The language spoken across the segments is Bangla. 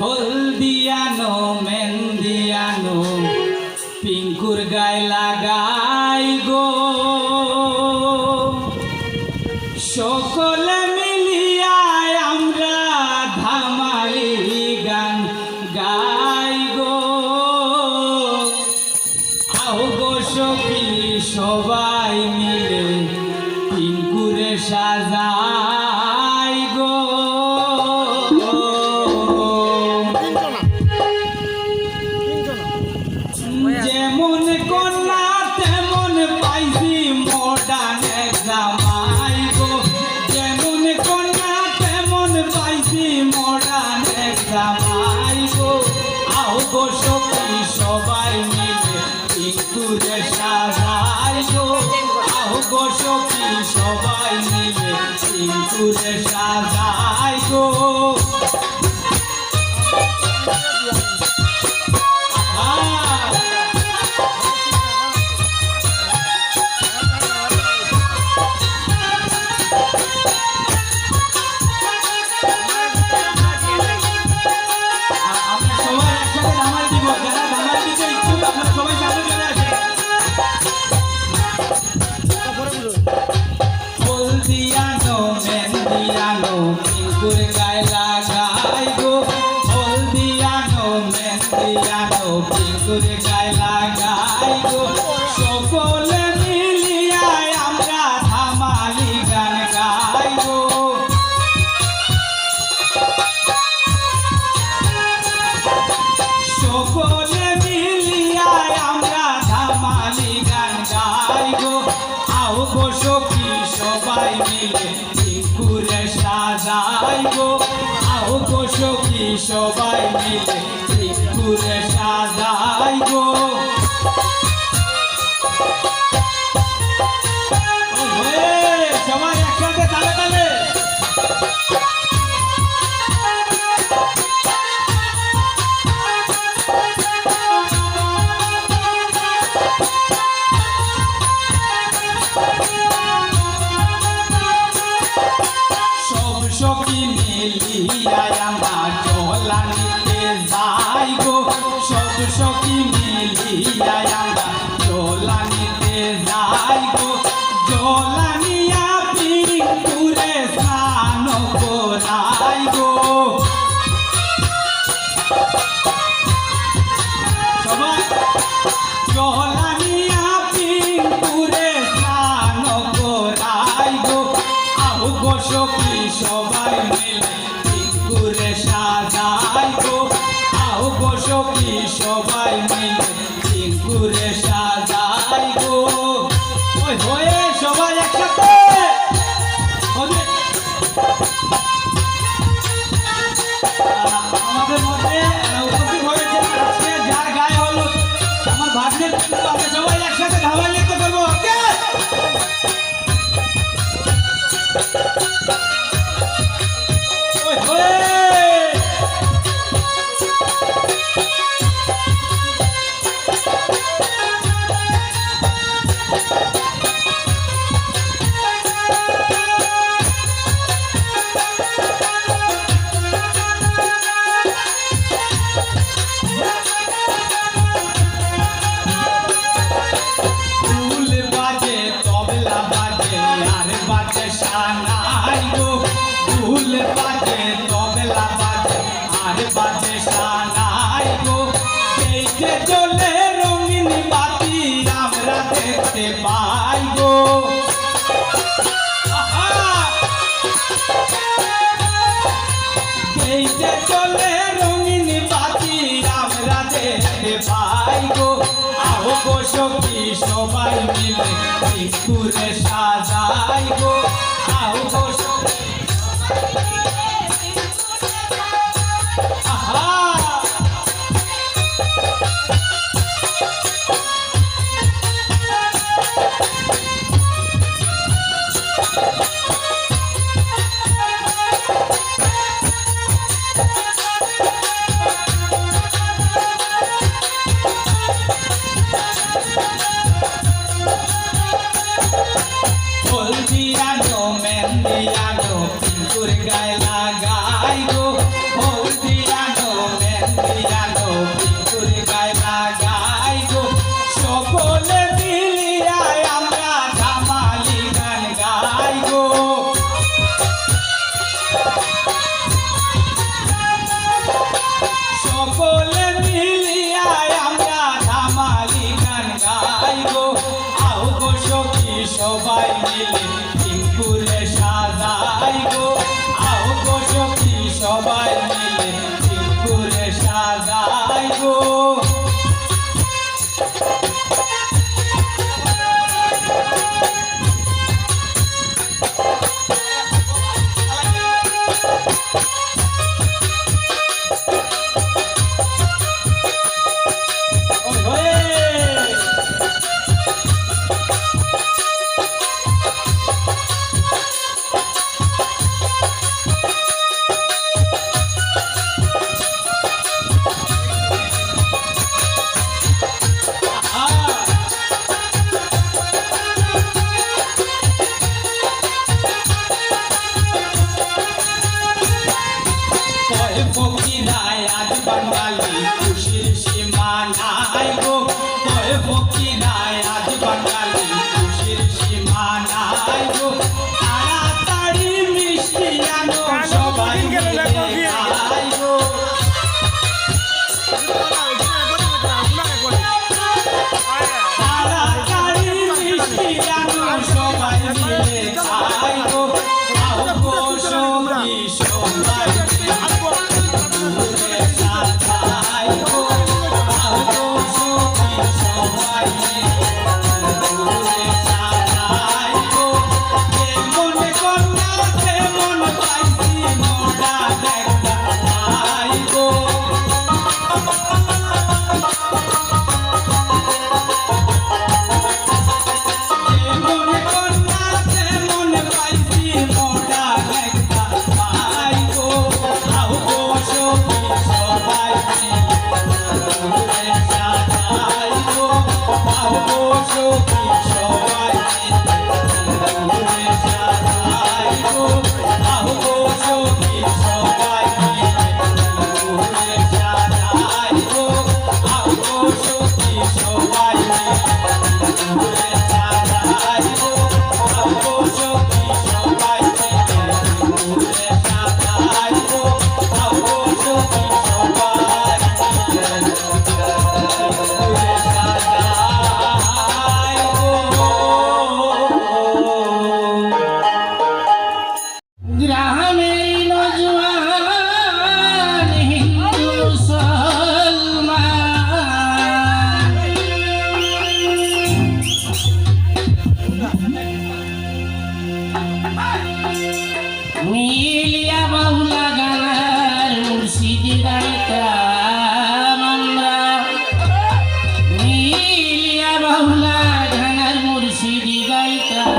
হলদিয়ানো মেহেন্দিয়ানো পিঙ্কুর গায়ে লাগাই গো সকলে মিলিয়ায় আমরা ধামালি গান গাই গো আও গো সখী সবাই মিলে পিঙ্কুরে সাজাই গো যেমন কন্যা তেমন পাইছি মডার্ন জামাই গো যেমন কন্যা তেমন পাইছি মডার্ন জামাই গো আও গো সখী সবাই মিলে পিঙ্কুরে সাজাই গো আও গো সখী সবাই মিলে পিঙ্কুরে সাজাই গো হলদিয়ানো মেহেন্দিয়ানো পিঙ্কুর গায়ে লাগাই গো হলদিয়ানো মেহেন্দিয়ানো পিঙ্কুর গায়ে লাগাই গো সকলে মিলিয়ায় আমরা ধামালি গান গাই গো সকলে মিলিয়ায় আমরা ধামালি গান গাই গো আও গো সখী সবাই মিলে পিঙ্কুরে সাজাই গো আও গো সখী সবাই মিলে পিঙ্কুরে সাজাই গো সবাই একসাথে তালে তালে সখী মিলিয়ায় আমরা জলানিতে যাই গো সব সখী মিলিয়ায় আমরা জলানিতে যাই গো জলানিয়া পিঙ্কুরে স্নান করাই গো সবাই জলানিয়া পিঙ্কুরে স্নান করাই গো আও গো সখী সবাই মিলে পিঙ্কুরে সাজাই গো আও গো সখী সবাই মিলে পিঙ্কুরে সাজাই গো ওই হয়ে সবাই একসাথে আমাদের মধ্যে উপস্থিত হয়েছে আজকে যার গায়ে হলো আমার ভাগ্নের পিঙ্কু আমরা সবাই একসাথে ধাবাই লিখতে করবো ওকে ঢুল বাজে তবলা বাজে আর বাজে সানাই গো এই যে জ্বলে রঙিন বাতি আমরা দেখতে পাই গো এই যে জ্বলে রঙিন বাতি আমরা দেখতে পাই গো আও গো সখী সবাই মিলে পিঙ্কুরে সাজাই গো আও গো সখী সবাই মিলে দিন করে সাজাই গো ফকিরায় আজ বাঙালি খুশির সীমা নাই গো ফকিরায় আজ বাঙালি খুশির সীমা নাই গো তাড়াতাড়ি মিষ্টি আনো সবাই মিলে খাই গো তাড়াতাড়ি মিষ্টি আনো সবাই মিলে খাই গো আও গো সখী সবাই মিলিয়া বাউলা গানার মুর্শিদি গাইতাম আমরা মিলিয়া বাউলা গানার মুর্শিদি গাইতাম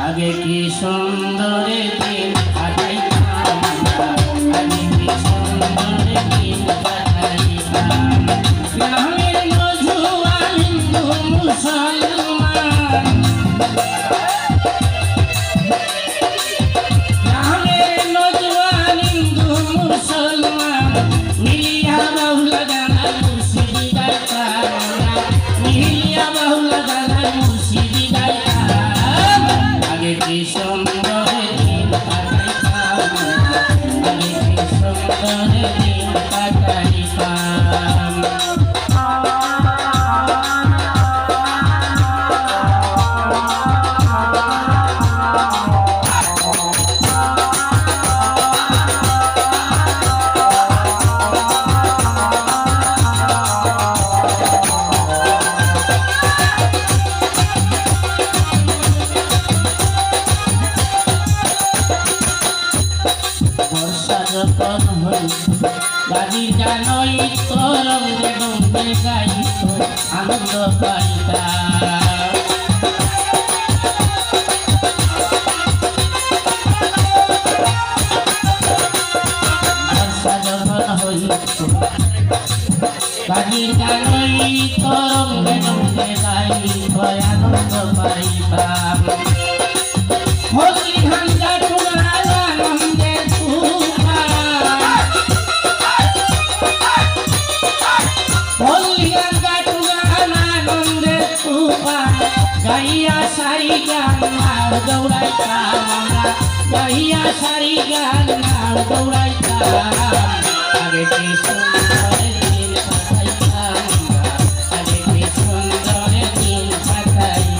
আগে কি সুন্দরে দিন কাটাইতাম আগে কি সুন্দরে দিন কাটাইতাম গ্রামের নজওয়ান হিন্দু মুসলমান গাড়ির গানই তরঙ্গে ডুবে গাইত আনন্দ পাইতা বর্ষা যখন হইত গাড়ির গানই তরঙ্গে ডুবে গাইত আনন্দ পাইতাম হলি ধান্দা তোমার আনন্দে গাইয়া সারি গান নার দৌড়াইতাম আমরা গাইয়া সারি গান নার দৌড়াইতাম আগে কি সুন্দর দিন কাটাইতাম আগে কি সুন্দর দিন কাটাইতাম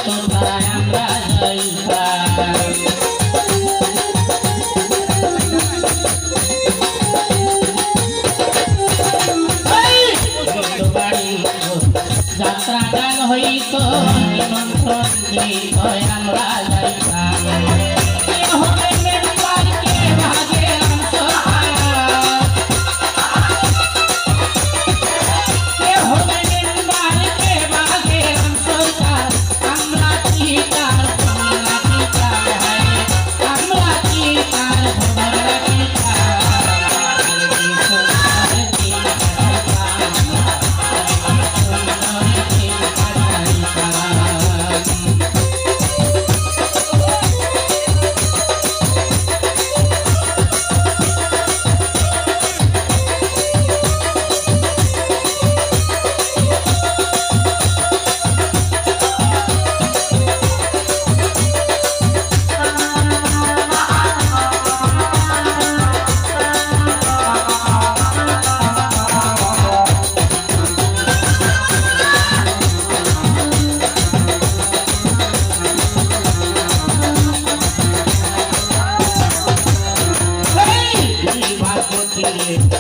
তো তারাই আমরা যাইতাম যাত্রা গান হইত নিমন্ত্রণ দিত আমরা যাইতাম হবে মেম্বারকে ভাগে হবে মেম্বারকে ভাগে আমরা কি তার খবর রাখিতাম আমরা কি তার খবর রাখিতাম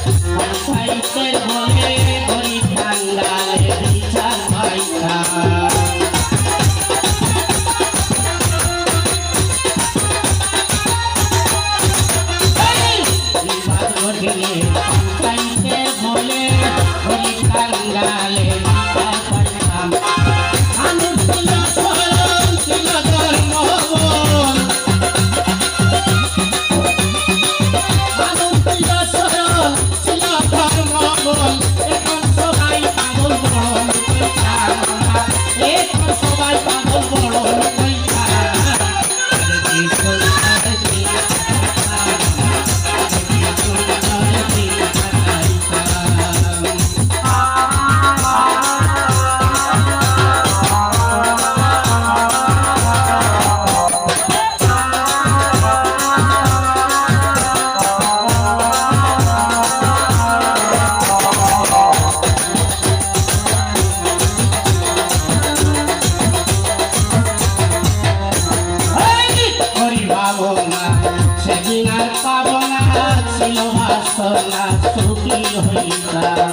পঞ্চায়েতের বলে গরিব বাঙালে বিচার পাইতাম পঞ্চায়েতের বলে গরিব বাঙালে বিচার পাইতাম আমি ছিল সরল ছিল ধর্মবল এখন সবাই পাগল বড় সেদিন আর পাব না ছিল বাসনা সুখী হইতাম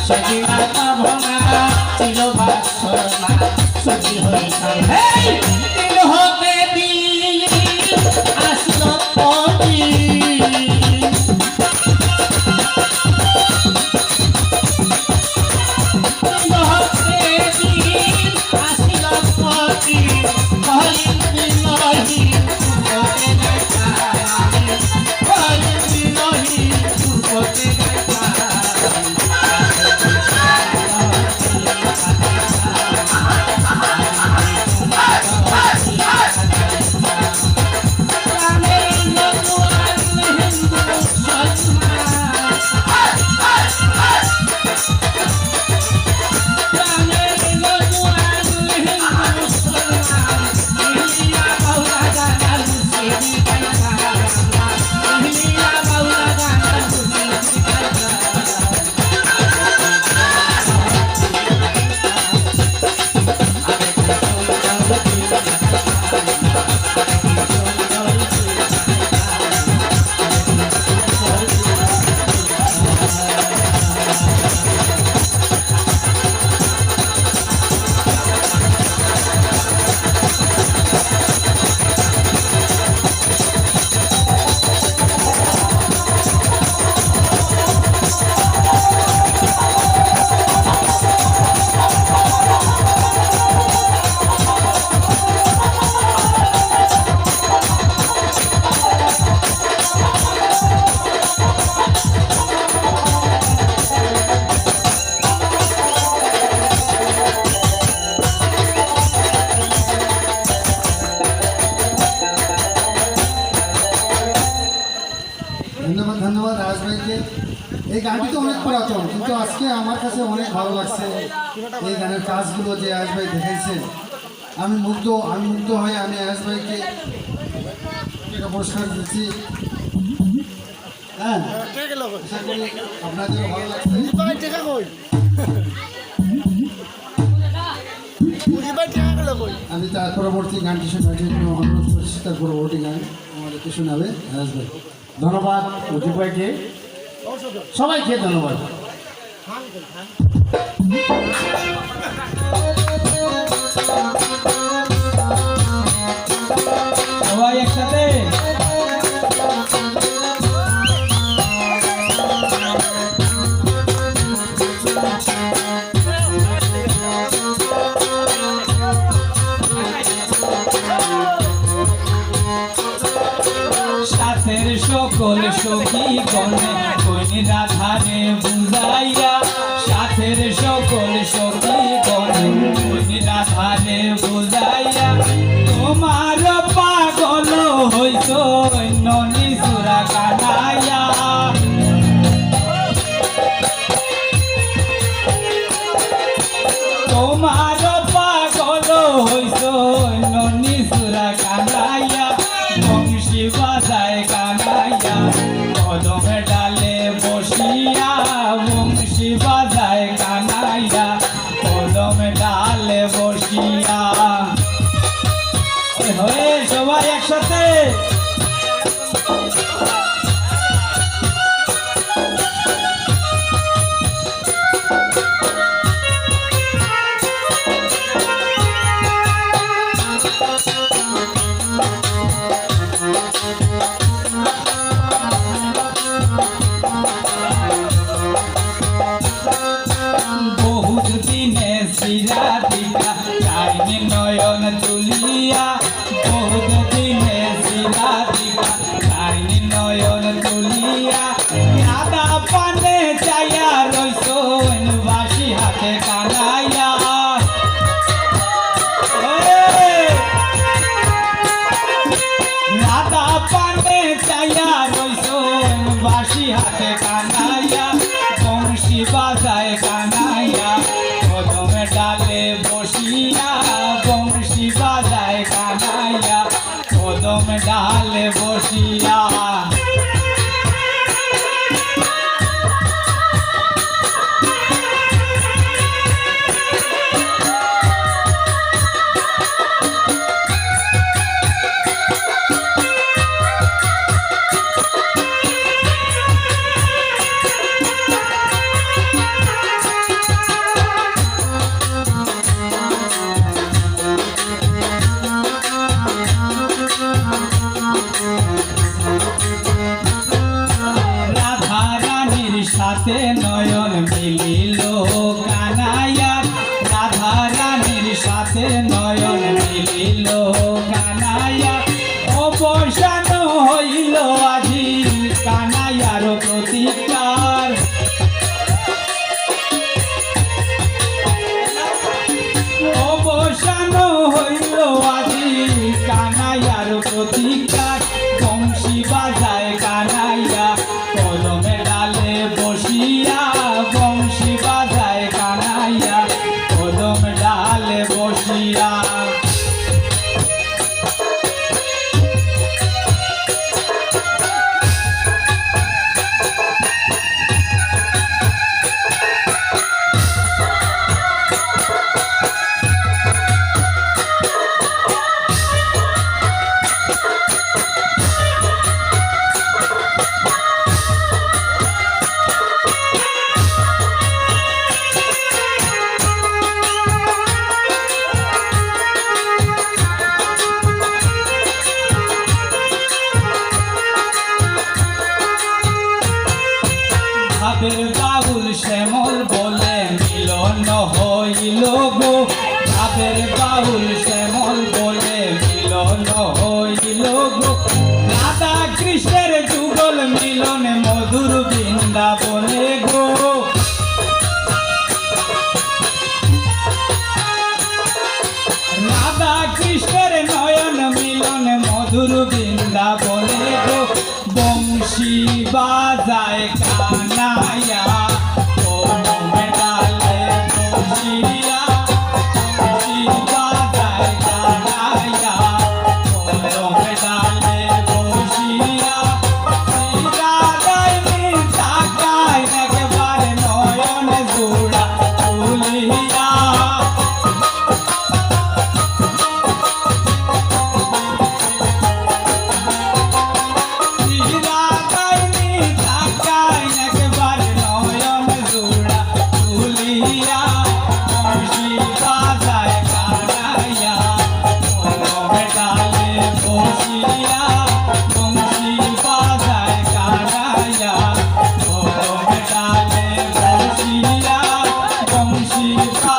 সেদিন আর পাব না ছিল বাসনা সুখী হইতাম দিন হতে দিন আসলো পতি ধন্যবাদ রাজ ভাইকে। এই গানটি তো অনেক পুরাতন, কিন্তু আজকে আমার কাছে অনেক ভালো লাগছে এই গানের কাজগুলো যে আয়াস ভাই দেখাইছেন। আমি মুগ্ধ হয়ে আমি আয়াস ভাইকে একটা পুরস্কার দিচ্ছি। হ্যাঁ আশা করি আপনাদেরও ভালো লাগছে। আমি তার পরবর্তী গানটি শোনার জন্য অনুরোধ করছি। তার পরবর্তী গান আমাদেরকে শোনাবে রাজ ভাই। ধন্যবাদ অজিত ভাইকে, সবাইকে ধন্যবাদ। সবাই একসাথে সাথের সকল সখী গণে কইনি রাধারে বুঝাইয়া, সাথের সকল সখী গণে কইনি রাধারে বুঝাইয়া, তোমার পাগল হইছ ননি সুরা কানাইয়া। তোমার পাগল হইছ ননি সুরা কানাইয়া, বংশী বাজায় কানাইয়া কদমে ডালে বসিয়া, বংশী বাজায় কানাইয়া কদমে ডালে বসিয়া। হয়ে সবাই একসাথে বহুত দিনে সিরাদিকা চাইনি নয়ন তুলিয়া, বহুত দিনে সিরাদিকা চাইনি নয়ন তুলিয়া, রাধা পানে চাইয়া রইছ বাসি হাতে কানাইয়া। রাধা পানে চাইয়া রইছ বাসি হাতে কানাইয়া, বংশী বাজায় কানাইয়া কদমে ডালে বসিয়া, বংশী বাজায় কানাইয়া কদমে ডালে বসিয়া। রাধা রানীর সাথে নয়ন মিলিল কানাইয়া, রাধা রানীর সাথে নয়ন মিলিল কানাইয়া, অবসান হইল আজি কানাইয়ার প্রতিকার। অবসান হইল আজি কানাইয়ার প্রতিকার, বংশী বাজায় কানাইয়া কদমে ডালে বসিয়া, বংশী বাজায় কানাইয়া কদমে ডালে বসিয়া। ভাবের বাউল শ্যামল বলে মিলন হইল গো, ভাবের বাউল শ্যামল বলে মিলন হইল গো, রাধা কৃষ্ণের যুগল মিলন মধুর বৃন্দাবনে গো। রাধা কৃষ্ণের নয়ন মিলন মধুর বৃন্দাবনে গো, বংশী বাজায় কানাইয়া কদমে ডালে বসিয়া, বংশী বাজায় কানাইয়া কদমে ডালে বসিয়া, রাধায় সীতা